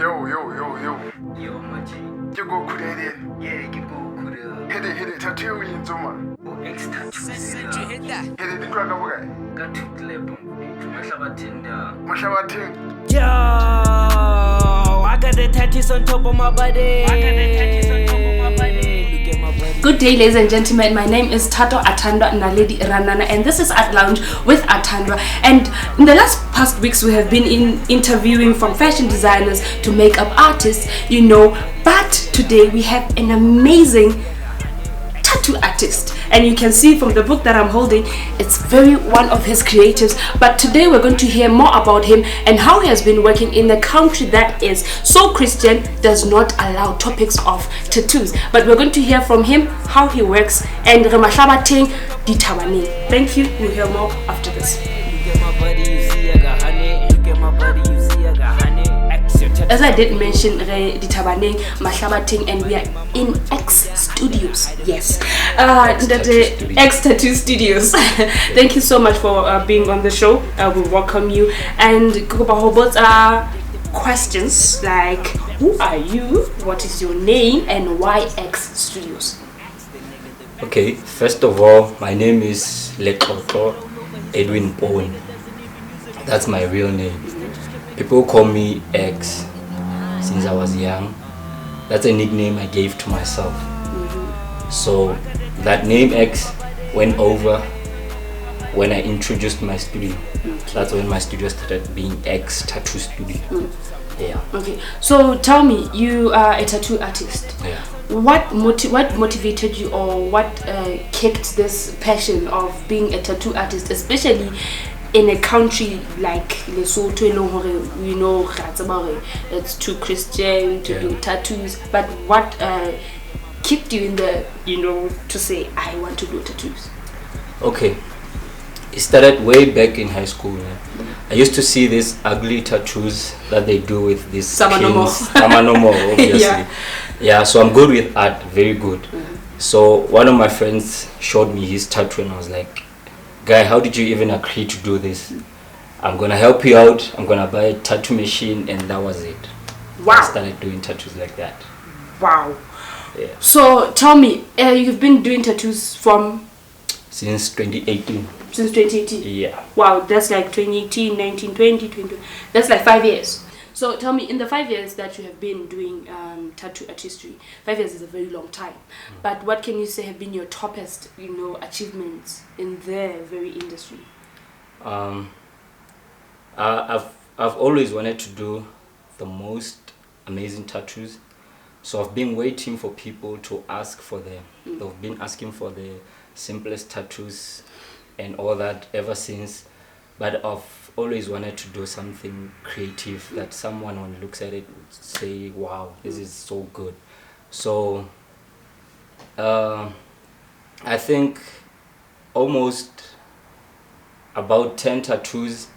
Yo. Yo, Maji. You go Kurere. Yeah, you go Korea. Hit it, tattoo in Zuma. Oh, X tattoo. Hit it, the crack of a guy. Got to clip. Mashabatinda. Mashawating. Yo, I got the tattoos on top of my body. Look at my body. Good day, ladies and gentlemen. My name is Tato Atandwa Naledi Ranana, and this is Art Lounge with Atandwa. And in the past weeks, we have been interviewing from fashion designers to makeup artists, But today we have an amazing tattoo artist, and you can see from the book that I'm holding, it's one of his creatives. But today we're going to hear more about him and how he has been working in a country that is so Christian, does not allow topics of tattoos. But we're going to hear from him how he works and Remashabating Ditawaning. Thank you. We'll hear more after this. Look at my body, you see I got honey. Look at my body, you see I got honey. As I did mention, Ditawaning, Mashabating, and we are in X Studios. Yes, the X Tattoo Studios. Thank you so much for being on the show. We welcome you. And Kukubahobots are questions like, who are you? What is your name? And why X Studios? Okay, first of all, my name is Letlotlo Edwin Pone. That's my real name. People call me X since I was young. That's a nickname I gave to myself. So that name X went over when I introduced my studio. That's when my studio started being X Tattoo Studio. Yeah. Okay, so tell me, you are a tattoo artist. Yeah. What motivated you, or what kicked this passion of being a tattoo artist, especially in a country like Lesotho? It's too Christian to do tattoos. But what kicked you in the, to say, I want to do tattoos? Okay. It started way back in high school. I used to see these ugly tattoos that they do with these Samanomo. Samanomo, obviously. Yeah, so I'm good with art, very good. So one of my friends showed me his tattoo and I was like, guy, how did you even agree to do this? I'm gonna help you out. I'm gonna buy a tattoo machine, and that was it. Wow. I started doing tattoos like that. Wow. Yeah. So tell me, you've been doing tattoos Since 2018. Since 2018? Yeah. Wow, that's like 2018, 19, 20, 20. That's like 5 years. So tell me, in the 5 years that you have been doing tattoo artistry, 5 years is a very long time. But what can you say have been your toppest, achievements in the very industry? I've always wanted to do the most amazing tattoos. So I've been waiting for people to ask for them. They've been asking for the simplest tattoos and all that ever since. But I've always wanted to do something creative that someone, when looks at it, would say, wow, this is so good. So I think almost about 10 tattoos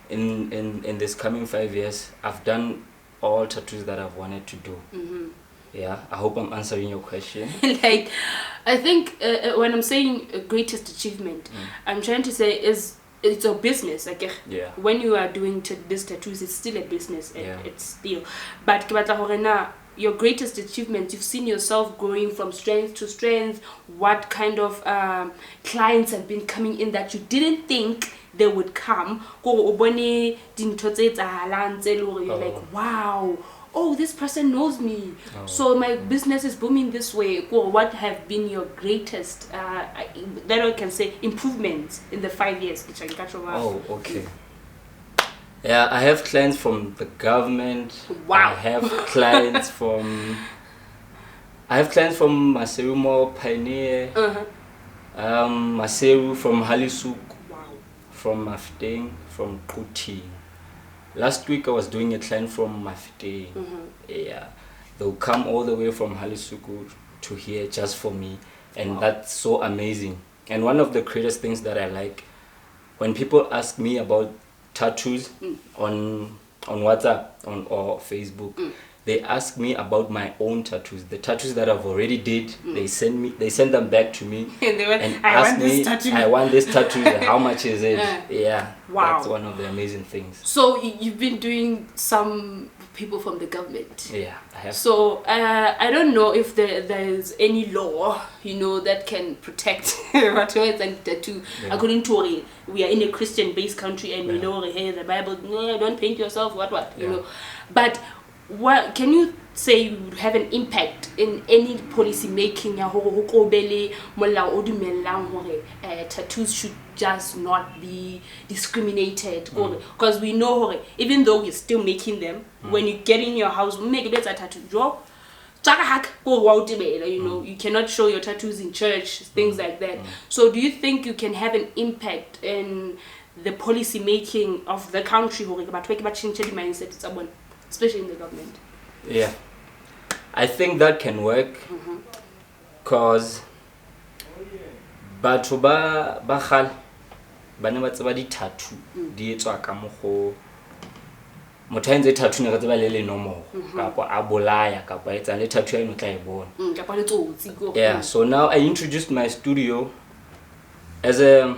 in this coming 5 years. I've done all tattoos that I've wanted to do. Yeah, I hope I'm answering your question. Like, I think when I'm saying greatest achievement, I'm trying to say it's a business. Like, when you are doing these tattoos, it's still a business. It's still. But your greatest achievement, you've seen yourself growing from strength to strength. What kind of clients have been coming in that you didn't think they would come? You're like, wow. Oh, this person knows me. So my business is booming this way. What have been your greatest, that I can say, improvements in the 5 years? Oh, okay. Yeah, I have clients from the government. Wow. I have clients from Maseru Mall, Pioneer, Maseru, from Halisuk, from Mafdeng, from Kuti. Last week I was doing a client from Mafdeng. Yeah, they'll come all the way from Halisuku to here just for me, and that's so amazing. And one of the greatest things that I like, when people ask me about tattoos on WhatsApp or Facebook, they ask me about my own tattoos, the tattoos that I've already did. They send them back to me and ask me, I want this tattoo, how much is it? Yeah, wow. That's one of the amazing things. So you've been doing some people from the government. Yeah, I have. So I don't know if there's any law, that can protect tattooers and tattoo. Yeah. According to we are in a Christian-based country, and we know hey, the Bible, no, don't paint yourself, what, Yeah. But what can you say would have an impact in any policy making? Tattoos should just not be discriminated, because we know even though we're still making them, when you get in your house, make a tattoo job. You cannot show your tattoos in church, things like that. So do you think you can have an impact in the policy making of the country, especially in the government? Yeah, I think that can work, because batho ba kgale ba ne ba tseba di tattoo di etswa ka mokgo motho a entse tattoo ne re tseba le nomoro kapa a bolaya kapa etsa le tattoo ya eno tla e bona. Yeah, so now I introduced my studio as a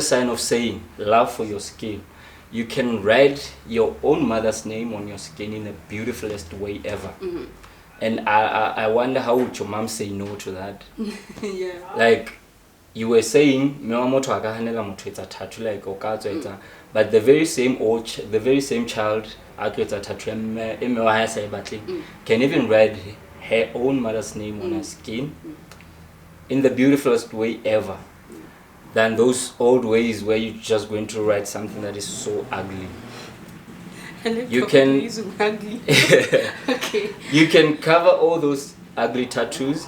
sign of saying love for your skin. You can write your own mother's name on your skin in the beautifulest way ever. And I wonder how would your mom say no to that? Yeah. Like you were saying, tattoo like but the very same child can even write her own mother's name on her skin in the beautifulest way ever, than those old ways where you're just going to write something that is so ugly. You can Okay. You can cover all those ugly tattoos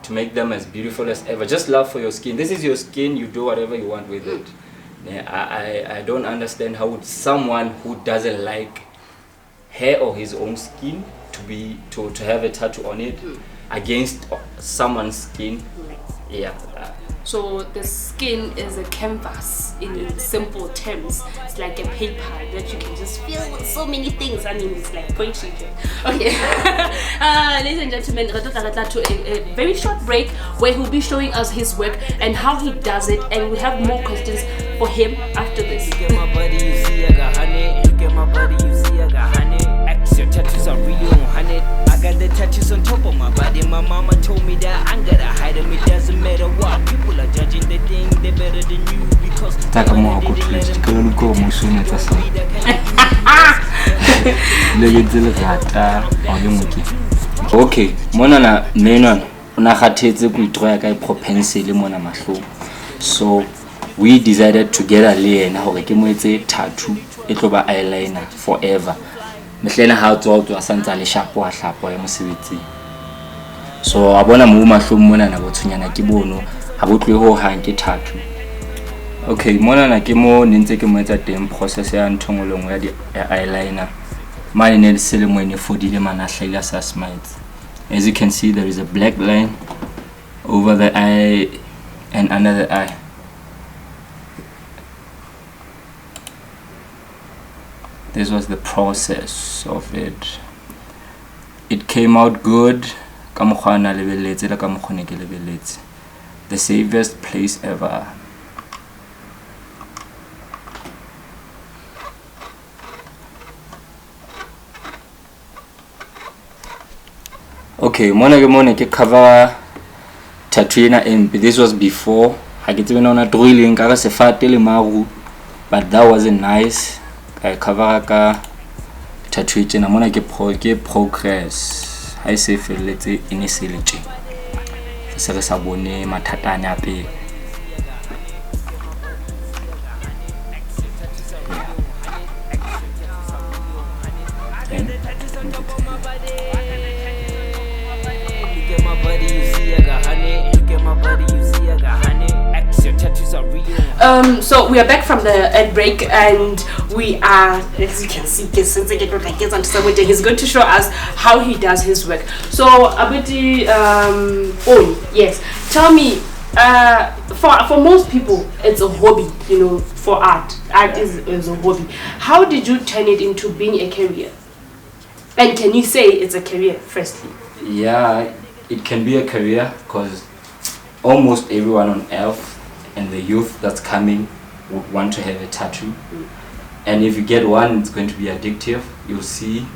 to make them as beautiful as ever. Just love for your skin. This is your skin, you do whatever you want with it. I don't understand how would someone who doesn't like her or his own skin to have a tattoo on it against someone's skin. Yeah. So the skin is a canvas in simple terms. It's like a paper that you can just fill with so many things. I mean, it's like poetry. Okay. Ladies and gentlemen, Letlotlo to a very short break where he'll be showing us his work and how he does it, and we have more questions for him after this. Look at my body, you see I got honey. Look at my body, you see I got honey. Your tattoos are real, honey. I got the tattoos on top of my body. My mama told me that I gotta hide them. It doesn't matter what people are judging. They think they're better than you because okay, monana menon una khathetse ku itroya ka propensile mona mahlong. So we decided together le yena hore ke mo etse tattoo e tlo ba eyeliner forever. Mehlena ha tswa tswa santsa le shapo a hlapo ya mosebetsi. So a bona mo mahlong mona na bothunyana ke bono ha botlwe ho hang ke tattoo. Okay, mona na ke mo nentse ke mo etsa teng process ya nthongolong ya di eyeliner. Mine ne selemo ene fodile mana hlaila sa smiles. As you can see, there is a black line over the eye and under the eye. This was the process of it. It came out good. The safest place ever. Okay, mona ke cover tattoo na MP. This was before. I get even on a drilling ka sefate le maru, but that wasn't nice. I cover ka tattoo na mona ke progress. I say feletse inisility. Se re sa bone mathata a pe. So we are back from the ad break, and we are, as you can see, he's going to show us how he does his work. So Abiti, yes, tell me, for most people it's a hobby, for art is a hobby. How did you turn it into being a career? And can you say it's a career firstly? Yeah, it can be a career because almost everyone on earth and the youth that's coming would want to have a tattoo. And if you get one, it's going to be addictive. You'll see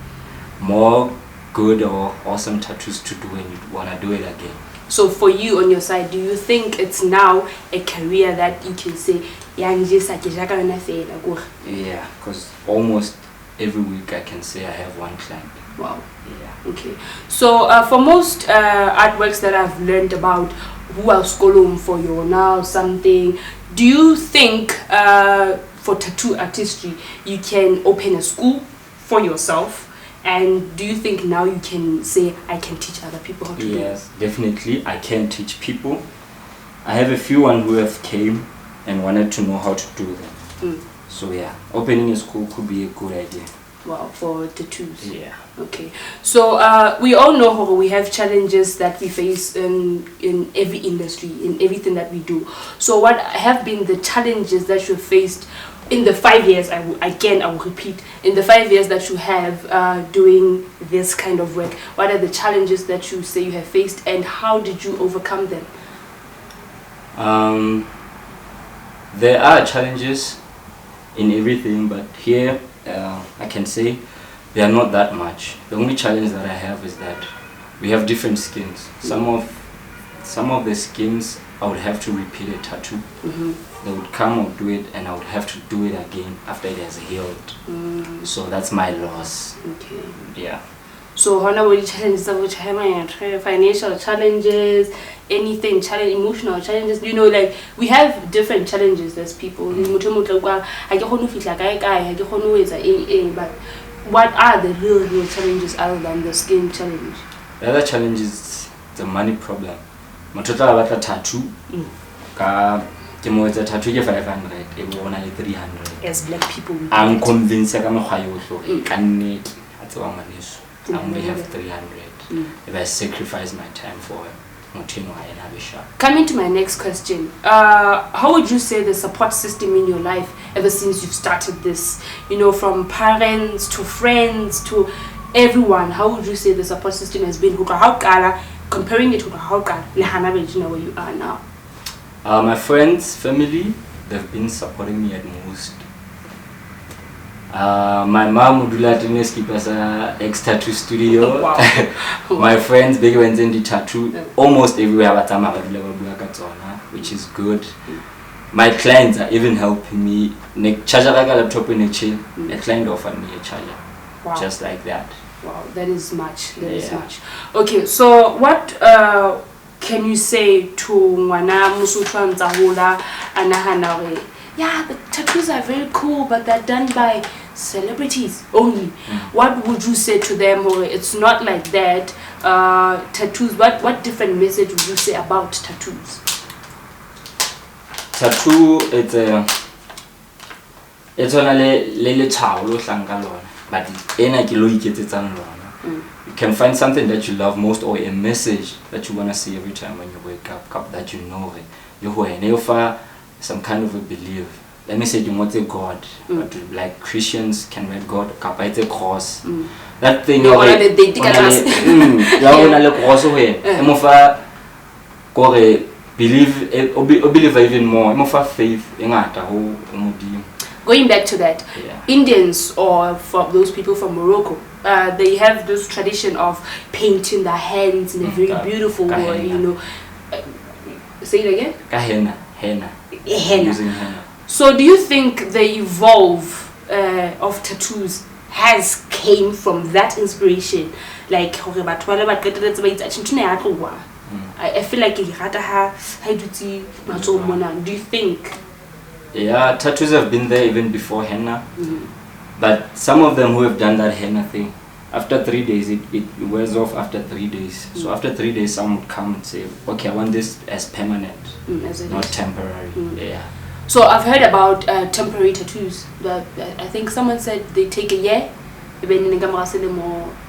more good or awesome tattoos to do and you want to do it again. So for you on your side, do you think it's now a career that you can say, yeah, because almost every week I can say I have one client. wow. Yeah. Okay. So for most artworks that I've learned about who are schoolum for you now something, do you think for tattoo artistry you can open a school for yourself? And do you think now you can say, I can teach other people how to do it? Yes, definitely. I can teach people. I have a few one who have came and wanted to know how to do them. So yeah, opening a school could be a good idea. Wow, for tattoos. Yeah. Okay. So we all know how we have challenges that we face in every industry, in everything that we do. So what have been the challenges that you faced in the 5 years, I will repeat, in the 5 years that you have doing this kind of work? What are the challenges that you say you have faced and how did you overcome them? There are challenges in everything, but here I can say they are not that much. The only challenge that I have is that we have different skins. Some of the skins I would have to repeat a tattoo. They would come or do it and I would have to do it again after it has healed. So that's my loss. Okay. Yeah. So how many challenges of which financial challenges, anything, emotional challenges, you know, like we have different challenges as people. But what are the real challenges other than the skin challenge? The other challenge is the money problem. Matota about a tattoo. It's a tattoo ke 500, everyone is 300. As black people, I'm convinced I'm only have 300. If I sacrifice my time for it, coming to my next question, how would you say the support system in your life ever since you've started this? You know, from parents to friends to everyone, how would you say the support system has been? Comparing it to how where you are now? My friends, family, they've been supporting me at most. My mom would do Latinese keep us a ex-tattoo studio. Wow. My friends, they went in the tattoo almost everywhere, which is good. My clients are even helping me. Charger laptop in a chill. A client offered me a charger. Wow. Just like that. Wow, that is much. That is much. Okay, so what can you say to Mwana Musutran Zahula and yeah, the tattoos are very cool, but they're done by celebrities only. What would you say to them? Or it's not like that. Tattoos, what different message would you say about tattoos? Tattoo, it's on a lele chawlo sangalona, but you can find something that you love most or a message that you want to see every time when you wake up that you know it. Some kind of a belief. Let me say you want a God, but like Christians can read God, it's a cross. That thing believe even more. Faith. Going back to that, Indians or for those people from Morocco, they have this tradition of painting their hands in a very beautiful way, you know. Say it again? Henna. Using henna. So do you think the evolve of tattoos has came from that inspiration? Like I feel like do you think? Yeah, tattoos have been there even before henna. But some of them who have done that henna thing, after 3 days it wears off after 3 days. So after 3 days some would come and say, okay, I want this as permanent, not temporary. Yeah. So I've heard about temporary tattoos, but I think someone said they take a year, or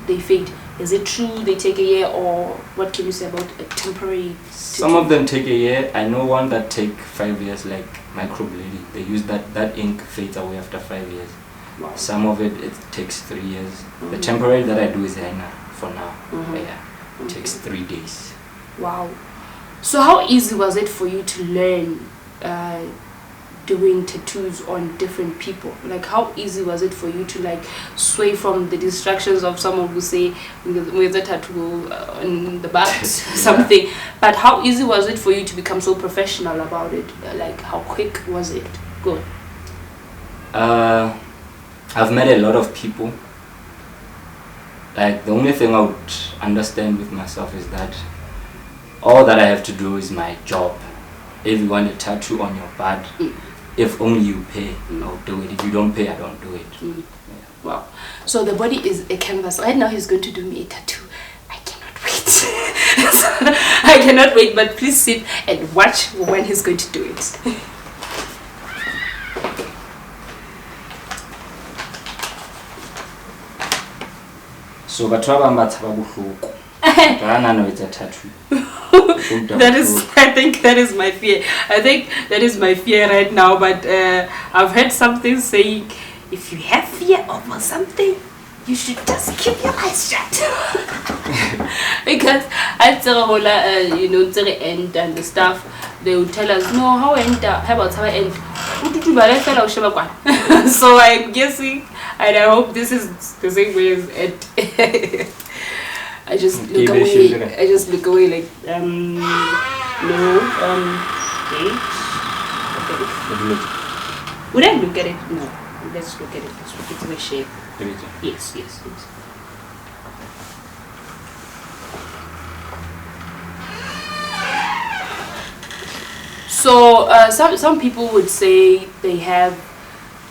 they fade. Is it true they take a year, or what can you say about a temporary tattoo? Some of them take a year. I know one that take 5 years, like microblading. They use that ink fades away after 5 years. Wow. Some of it takes 3 years. The temporary that I do is henna for now. Yeah, it takes 3 days. Wow. So how easy was it for you to learn doing tattoos on different people? Like, how easy was it for you to like sway from the distractions of someone who say with a tattoo on the back something, but how easy was it for you to become so professional about it? Like, how quick was it? Go. I've met a lot of people. Like, the only thing I would understand with myself is that all that I have to do is my job. If you want a tattoo on your body, if only you pay, I'll do it. If you don't pay, I don't do it. Yeah. Wow. So the body is a canvas. Right now he's going to do me a tattoo. I cannot wait. I cannot wait, but please sit and watch when he's going to do it. So batho ba bang ba tshaba bohloko. Ba nana it's a tattoo. I think that is my fear. I think that is my fear right now, but I've heard something saying if you have fear over something, you should just keep your eyes shut. Because at the you know, the end and the stuff, they will tell us, no, how about how end? So I'm guessing, and I hope this is the same way as it. I just look away. I just look away like no okay. Would I look at it? No. Let's look at it. Let's look at the shape. Yes. So some people would say they have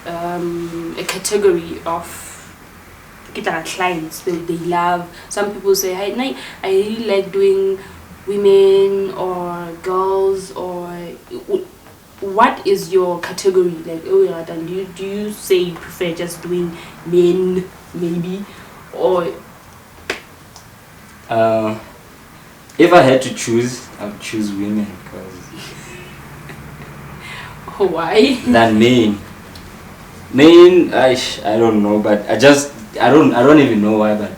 a category of clients they love. Some people say, hey, I really like doing women or girls, or what is your category? Like, oh yeah, then do you say you prefer just doing men maybe, or if I had to choose, I would choose women because why? Than men. I don't know, but I don't even know why, but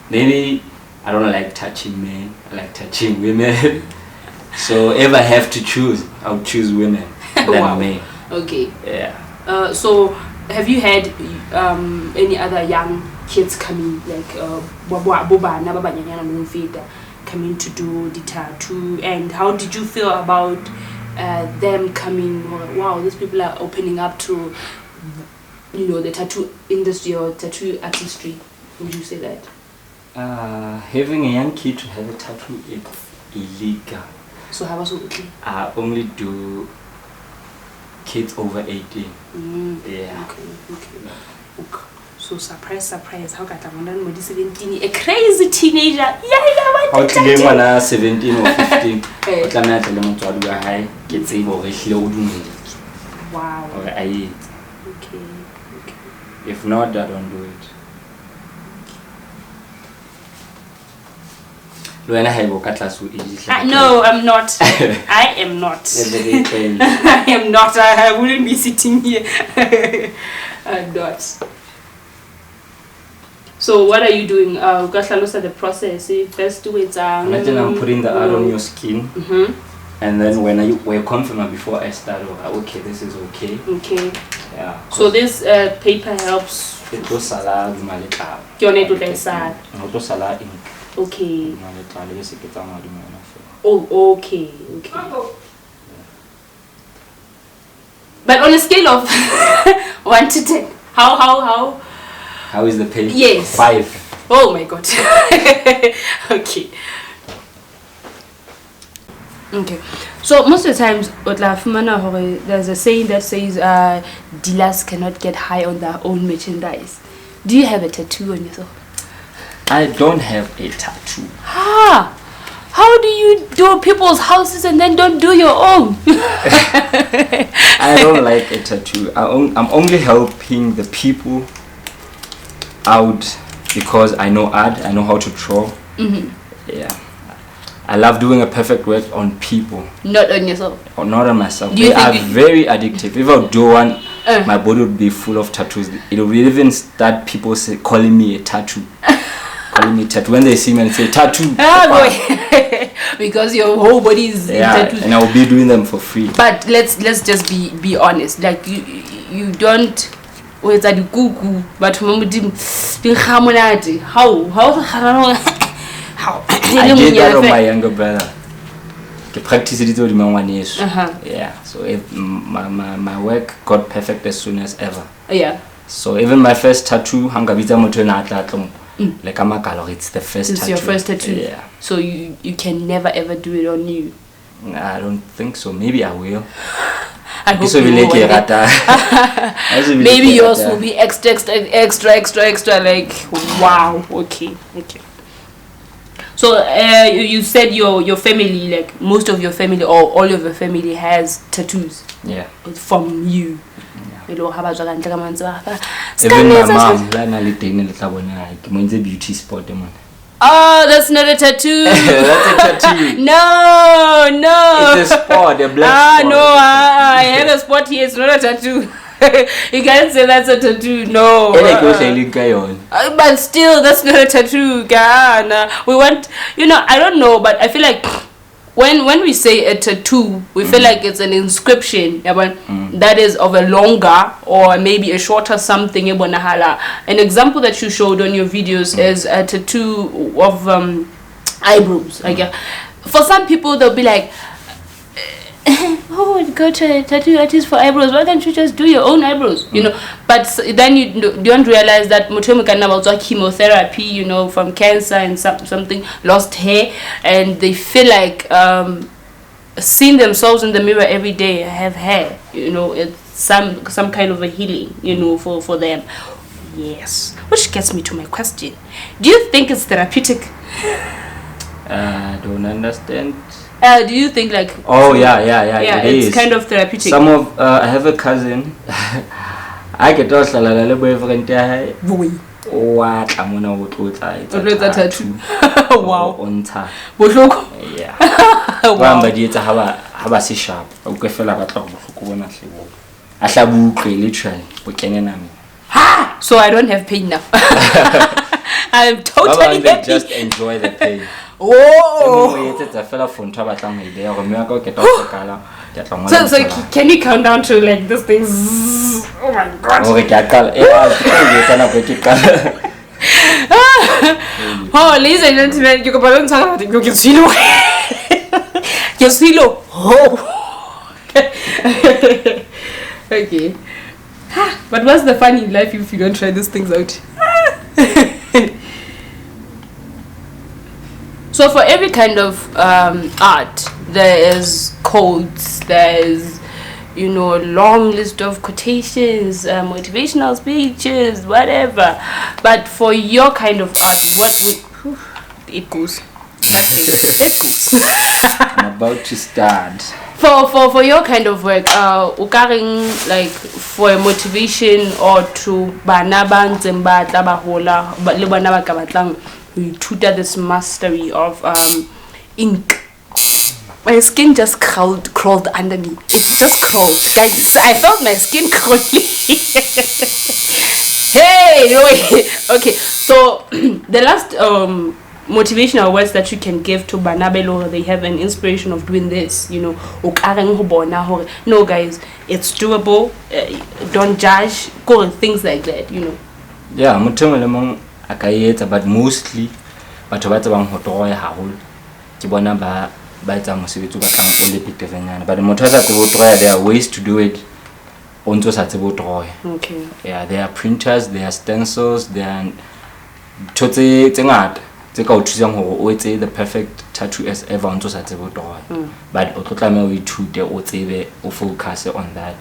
maybe I don't like touching men. I like touching women. So if I have to choose, I would choose women than men. Okay. Yeah. So have you had any other young kids coming, like coming to do the tattoo, and how did you feel about them coming? Wow, these people are opening up to, you know, the tattoo industry or tattoo artistry. Would you say that? Having a young kid to have a tattoo is illegal. So how was it? I only do kids over 18. Yeah. Okay. So surprise. How got I'm 17? A crazy teenager. Yeah. How to get one 17 or 15? Wow. Okay. If not, I don't do it. No, I'm not. I am not. I am not. I wouldn't be sitting here. I'm not. So what are you doing? The process. First do it. Imagine I'm putting the art on your skin. And then when we're confirmed before I start, okay, this is okay. Okay. Yeah. So this paper helps. It goes salad, malika. Salad ink. Okay. Oh, okay. But on a scale of 1 to 10, how? How is the pain? Yes. 5. Oh my God. Okay. So most of the times, there's a saying that says dealers cannot get high on their own merchandise. Do you have a tattoo on yourself? I don't have a tattoo. How do you do people's houses and then don't do your own? I don't like a tattoo. I'm only helping the people out because I know art. I know how to draw. Yeah. I love doing a perfect work on people. Not on yourself? Or not on myself. They are very addictive. If I do one, my body would be full of tattoos. It will even start people calling me a tattoo. Calling me tattoo. When they see me and say tattoo. because your whole body is in Yeah, tattoos. and I'll be doing them for free. But let's just be honest. Like you don't. Where's the cuckoo? But how? I did that on my younger brother. I practice it with my 1 year. Yeah, so my work got perfect as soon as ever. Yeah. So even my first tattoo, like it's the first It's tattoo. your first tattoo. Yeah. So you can never ever do it on you. I don't think so. Maybe I will. I hope So you will one day. Maybe yours will be extra. Like wow. Okay. So you said your family, like most of your family or all of your family has tattoos. Yeah. From you. Even my mom, it's a beauty spot. Oh, that's not a tattoo. That's a tattoo. No. It's a spot, a black spot. No, I have a spot here. It's not a tattoo. You can't say that's a tattoo. No. But still, that's not a tattoo. Nah. We want, I don't know, but I feel like when we say a tattoo, we feel like it's an inscription, that is of a longer or maybe a shorter something. An example that you showed on your videos is a tattoo of eyebrows. Like for some people, they'll be like, oh, go to a tattoo artist for eyebrows. Why can't you just do your own eyebrows? But then you don't realize that Mutumu can about chemotherapy, from cancer and something, lost hair, and they feel like seeing themselves in the mirror every day, have hair, it's some kind of a healing, for them. Yes. Which gets me to my question. Do you think it's therapeutic? I don't understand. Do you think like? Oh yeah, it's is kind of therapeutic. Some of I have a cousin. I get also a boyfriend. What I'm gonna go to tattoo. Wow. On top. Yeah. Wow. But it's a sharp. Okay, fella, but literally. So I don't have pain now. I'm totally happy. Just enjoy the pain. Oh. So can you count down to like this thing? Oh my god. Oh, ladies and gentlemen, you can talk about it. Oh. Okay. But what's the fun in life if you don't try these things out? So for every kind of art, there is codes, there is, a long list of quotations, motivational speeches, whatever. But for your kind of art, what would... It goes. It goes. I'm about to start. For your kind of work, like for a motivation or to we tutor this mastery of ink. My skin just crawled under me. It just crawled, guys. I felt my skin crawling. Hey, no way. Okay, so the last motivational words that you can give to Banabelo, they have an inspiration of doing this, no guys, it's doable, don't judge, things like that, Yeah, but mostly but but the there are ways to do it. Okay. Yeah, there are printers, there are stencils, there are the perfect tattoo as ever but we focus on that.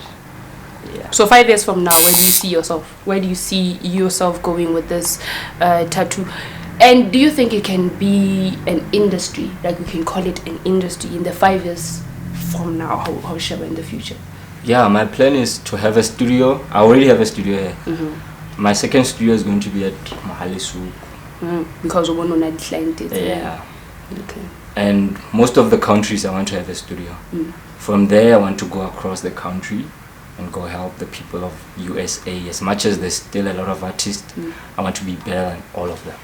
Yeah. So 5 years from now, where do you see yourself? Where do you see yourself going with this tattoo? And do you think it can be an industry, like we can call it an industry in the 5 years from now? How shall we in the future? Yeah, my plan is to have a studio. I already have a studio here. My second studio is going to be at Mahalisu. Because we want to client it. Yeah. Okay. And most of the countries I want to have a studio. From there I want to go across the country and go help the people of USA. As much as there's still a lot of artists, I want to be better than all of them.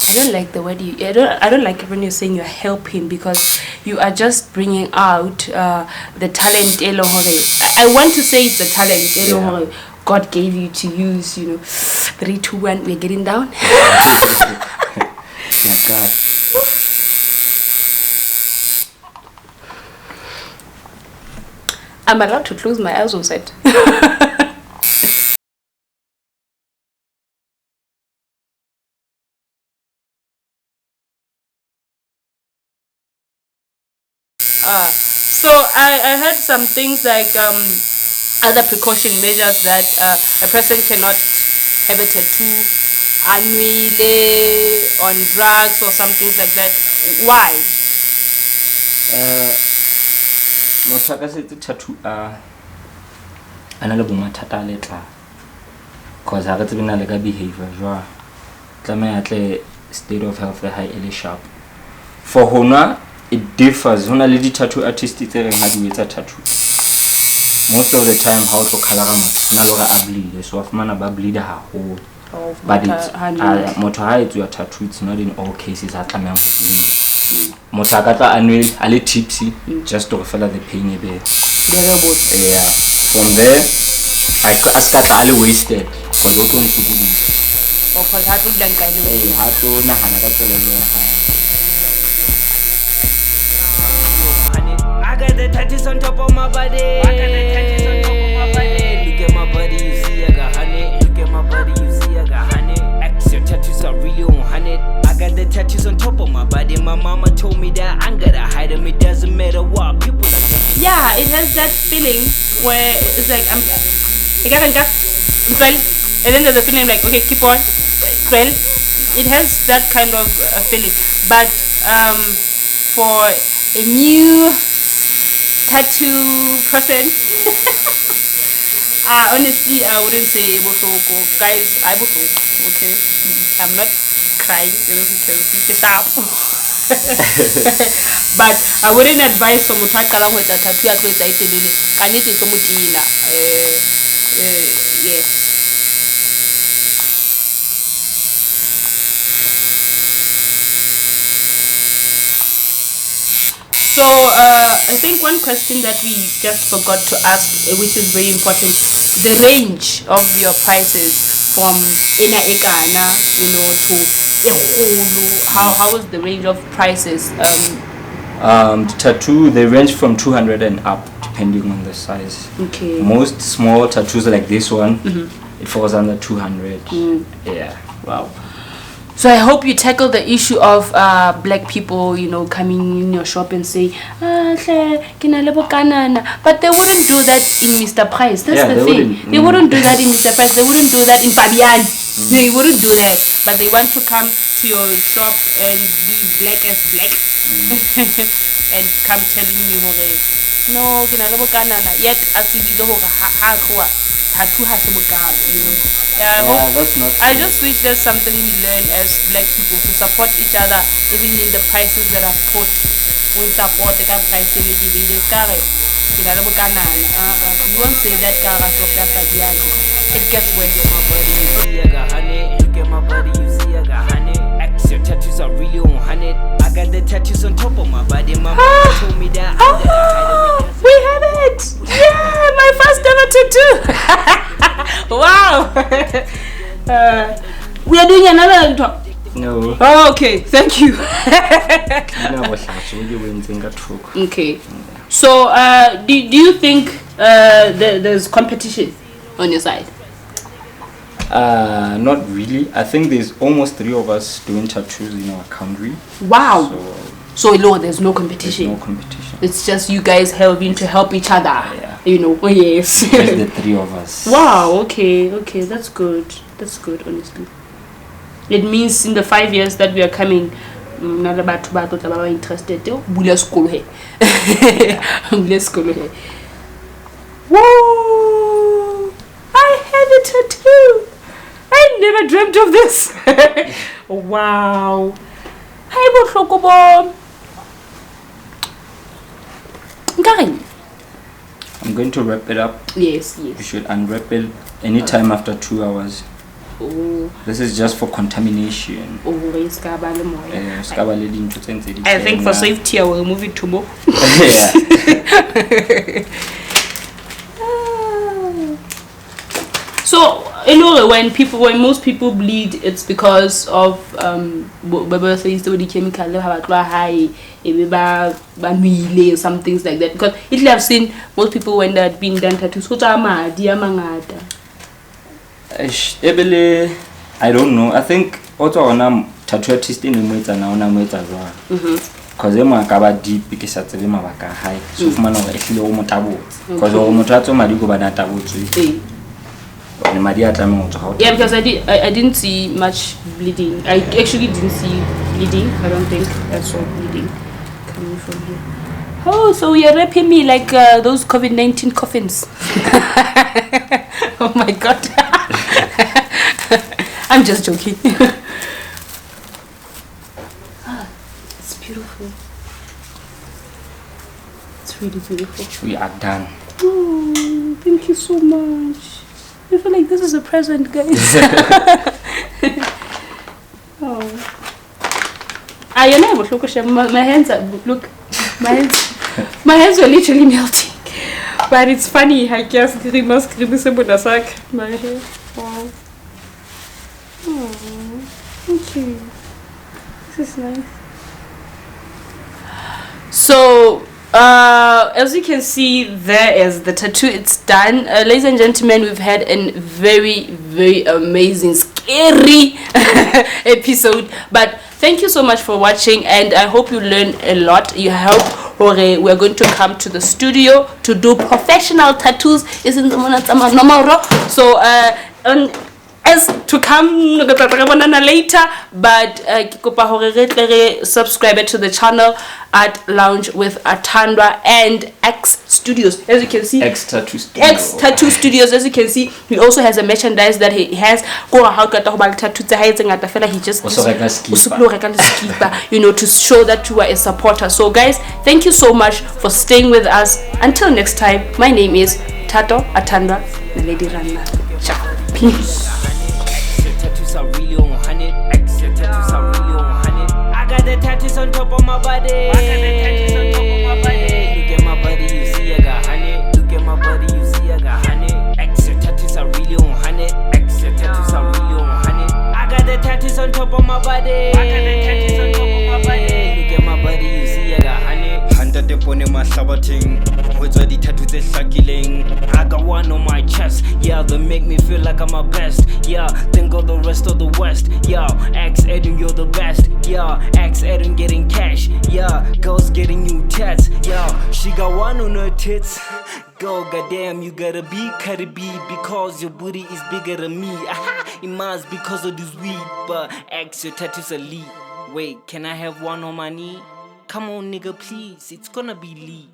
I don't like the word I don't like it when you're saying you're helping, because you are just bringing out the talent. I want to say it's the talent. Yeah. God gave you to use. 3, 2, 1. We're getting down. My God. I'm allowed to close my eyes on set. So I heard some things like other precaution measures that a person cannot have a tattoo annually on drugs or some things like that. Why? Motho a ka se etse tattoo a na le bomathata a letla, cause ha re tsebe na le ka behavior jwa tlameha tle state of health e high ele sharp. For hona it differs. Hona le di tattoo artists tse reng ha di etsa tattoo, most of the time ha o tlo khalara motho na le hore a bleed, so afumana ba bleed haholo. But it's motho ha etsuwa tattoo, it's not in all cases ha tlameha go bleed. Motho a ka tla a le tipsy just to fela the pain e be. Yeah, from there a ska tla a le wasted cause o tlo nsokodisa. Cause ha tlo dlang ka ile. Ha tlo nagana ka kelello ya hae. I got the tattoos on top of my body. Look at my body, you see I got honey. Look at my body, you see I got honey. X, your tattoos are really on honey. I got the tattoos on top of my body. My mama told me that I'm gonna hide them. It doesn't matter what people are talking. Yeah, it has that feeling where it's like and then there's a feeling like, okay, keep on. It has that kind of feeling. But for a new tattoo person, honestly, I wouldn't say bohloko. Guys, I bohloko. Okay, I'm not crying, because it's tough. But I wouldn't advise for motho a qalang ho etsa tattoo a tlo etsa itelele. I need to tlo mo tina. Yeah. So I think one question that we just forgot to ask, which is very important, the range of your prices from ina egana, to eholo. How is the range of prices? The tattoo, they range from 200 and up depending on the size. Okay. Most small tattoos like this one, it falls under 200. Yeah. Wow. So I hope you tackle the issue of black people, coming in your shop and say, but they wouldn't do that in Mr. Price. That's the thing. They wouldn't do that in Mr. Price. They wouldn't do that in Fabian. They wouldn't do that. But they want to come to your shop and be black as black and come telling you, no, yet as we do that's not I just wish there's something we learn as black people to support each other, even in the prices that are put. We support the price we you won't say that it gets worse. My body, you see I got honey. Look at my body, you see I got honey. X, your tattoos are really on honey. I got the tattoos on top of my body. My mama told me that I'm gonna hide them. We have it! Yeah, my first ever tattoo. Wow. We are doing another talk. No. Oh, okay. Thank you. Okay. So, do you think there's competition on your side? Not really. I think there's almost 3 of us doing tattoos in our country. Wow. So there's no competition. There's no competition. It's just you guys helping to help each other. Yeah. Oh yes. Just the 3 of us. Wow. Okay. That's good. That's good. Honestly, it means in the 5 years that we are coming, not about to interested. Bula school here. Bula school here. Whoa! I have a tattoo. I never dreamt of this. Wow. Hi, Botlhoko. I'm going to wrap it up. Yes. You should unwrap it anytime after 2 hours. Oh. This is just for contamination. Oh, ska ba le moya. Ska ba le dintho tse ntse di I think for safety I will move it to more. Yeah. So, when most people bleed, it's because of things the chemical high, some things like that. Because Italy, I've seen most people when they're being done tattoos. I don't know. I think also on a tattoo artist in the meter now on a meter as well. Because they might cover deep because it's a high. So, man, actually, almost taboo. Because almost that's what go by that taboo. Yeah, because I didn't see much bleeding. I actually didn't see bleeding. I don't think I saw bleeding coming from here. Oh, so you're wrapping me like those COVID-19 coffins. Oh my god. I'm just joking. It's beautiful. It's really beautiful. We are done. Oh, thank you so much. I feel like this is a present, guys. Oh. I never look at my hands are look. My hands were literally melting. But it's funny, I guess my hair. Wow. Oh, thank you. This is nice. So as you can see, there is the tattoo. It's done. Ladies and gentlemen, we've had a very, very amazing, scary episode. But thank you so much for watching, and I hope you learned a lot. You hope we're going to come to the studio to do professional tattoos. Isn't so as to come later, but subscribe to the channel at Lounge with Atandwa and X Studios. As you can see, X Tattoo Studios. As you can see, he also has a merchandise that he has. He just to show that you are a supporter. So guys, thank you so much for staying with us. Until next time, my name is Tato Atandwa na Lady Ranna. Ciao. Peace. Are really on 100. Extra tattoos are really on 100. I got the tattoos on top of my body. Look at my body, you see I got 100. Look at my body, you see I got 100. Extra tattoos are really on 100. Extra tattoos are really on 100. I got the tattoos on top of my body. Look at my body, you see I got 100. Handa te pone mahlabating. With all the tattoos they sucking. I got one on my chest. Yeah, they make me feel like I'm my best. Yeah, think of the rest of the West. Yeah, X Eden, you're the best. Yeah, X Eden getting cash. Yeah, girls getting new tats. Yeah, she got one on her tits. Go, goddamn, you gotta be Cardi B because your booty is bigger than me. Aha, it must because of this weed, but X, your tattoos elite. Wait, can I have one on my knee? Come on, nigga, please. It's gonna be Lee.